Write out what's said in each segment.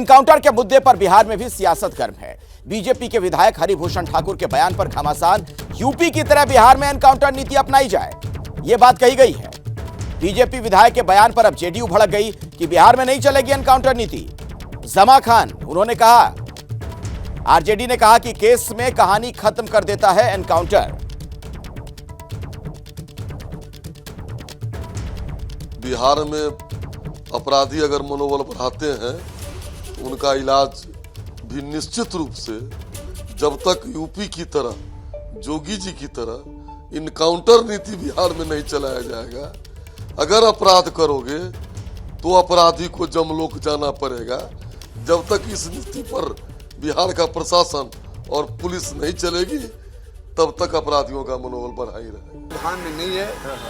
Encounter के मुद्दे पर बिहार में भी सियासत गर्म है। बीजेपी के विधायक हरिभूषण ठाकुर के बयान पर घमासान, यूपी की तरह बिहार में एनकाउंटर नीति अपनाई जाए, यह बात कही गई है। बीजेपी विधायक के बयान पर अब जेडीयू भड़क गई कि बिहार में नहीं चलेगी एनकाउंटर नीति। जमा खान, उन्होंने कहा, आरजेडी ने कहा कि केस में कहानी खत्म कर देता है एनकाउंटर। बिहार में अपराधी अगर मनोबल बढ़ाते हैं, उनका इलाज भी निश्चित रूप से जब तक यूपी की तरह, जोगी जी की तरह इनकाउंटर नीति बिहार में नहीं चलाया जाएगा। अगर अपराध करोगे तो अपराधी को जमलोक जाना पड़ेगा। जब तक इस नीति पर बिहार का प्रशासन और पुलिस नहीं चलेगी, तब तक अपराधियों का मनोबल बढ़ा ही रहेगा। संविधान में नहीं है,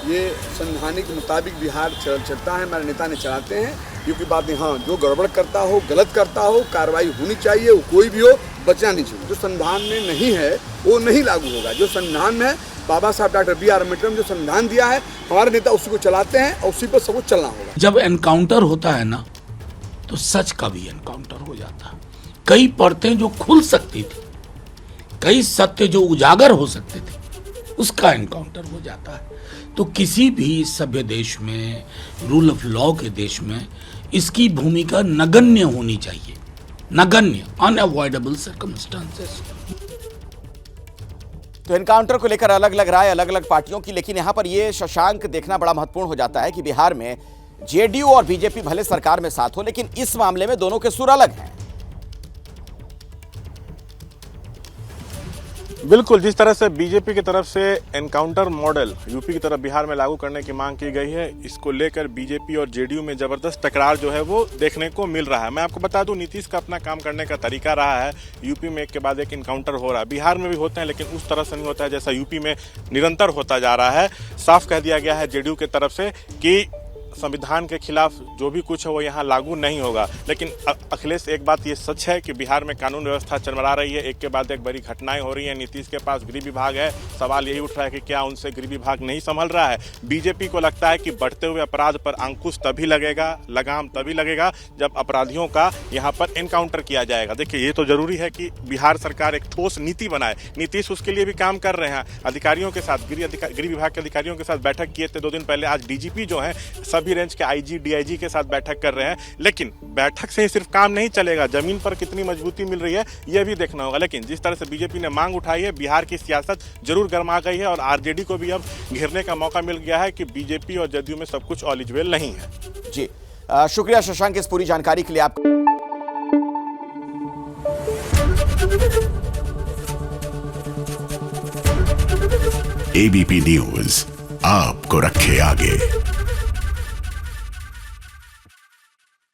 ये संवैधानिक के मुताबिक बिहार चलता है, हमारे नेता ने चलाते हैं। क्योंकि बात नहीं, हाँ, जो गड़बड़ करता हो, गलत करता हो, कार्रवाई होनी चाहिए, वो कोई भी हो, बचना नहीं चाहिए। जो संविधान में नहीं है वो नहीं लागू होगा। जो संविधान में है, बाबा साहब डॉक्टर बी.आर. अम्बेडकर ने जो संविधान दिया है, हमारे नेता उसी को चलाते हैं और उसी पर सबको चलना होगा। जब एनकाउंटर होता है ना, तो सच का भी एनकाउंटर हो जाता है। कई परतें जो खुल सकती थी, कई सत्य जो उजागर हो सकते थे, उसका एनकाउंटर हो जाता है। तो किसी भी सभ्य देश में, रूल ऑफ लॉ के देश में, इसकी भूमिका नगण्य होनी चाहिए। नगण्य, अनअवॉइडेबल सर्कमस्टांसेस। तो एनकाउंटर को लेकर अलग अलग राय अलग अलग पार्टियों की, लेकिन यहां पर यह शशांक देखना बड़ा महत्वपूर्ण हो जाता है कि बिहार में जेडीयू और बीजेपी भले सरकार में साथ हो, लेकिन इस मामले में दोनों के सुर अलग हैं। बिल्कुल, जिस तरह से बीजेपी की तरफ से एनकाउंटर मॉडल यूपी की तरफ बिहार में लागू करने की मांग की गई है, इसको लेकर बीजेपी और जेडीयू में जबरदस्त टकरार जो है वो देखने को मिल रहा है। मैं आपको बता दूं, नीतीश का अपना काम करने का तरीका रहा है। यूपी में एक के बाद एक एनकाउंटर हो रहा है, बिहार में भी होते हैं, लेकिन उस तरह से नहीं होता है जैसा यूपी में निरंतर होता जा रहा है। साफ कह दिया गया है जेडीयू की तरफ से कि संविधान के खिलाफ जो भी कुछ है वो यहाँ लागू नहीं होगा। लेकिन अखिलेश, एक बात ये सच है कि बिहार में कानून व्यवस्था चरमरा रही है, एक के बाद एक बड़ी घटनाएं हो रही हैं। नीतीश के पास गृह विभाग है, सवाल यही उठ रहा है कि क्या उनसे गृह विभाग नहीं संभल रहा है। बीजेपी को लगता है कि बढ़ते हुए अपराध पर अंकुश तभी लगेगा, लगाम तभी लगेगा जब अपराधियों का यहाँ पर एनकाउंटर किया जाएगा। देखिए, ये तो जरूरी है कि बिहार सरकार एक ठोस नीति बनाए। नीतीश उसके लिए भी काम कर रहे हैं। अधिकारियों के साथ, गृह विभाग के अधिकारियों के साथ बैठक किए थे 2 दिन पहले। आज डीजीपी जो है सभी रेंज के आईजी, डीआईजी के साथ बैठक कर रहे हैं। लेकिन बैठक से ही सिर्फ काम नहीं चलेगा, जमीन पर कितनी मजबूती मिल रही है यह भी देखना होगा। लेकिन जिस तरह से बीजेपी ने मांग उठाई है, बिहार की सियासत जरूर गर्मा गई है और आरजेडी को भी अब घेरने का मौका मिल गया है कि बीजेपी और जदयू में सब कुछ ऑल इज वेल नहीं है। जी, शुक्रिया शशांक इस पूरी जानकारी के लिए। आप एबीपी न्यूज आपको रखे आगे।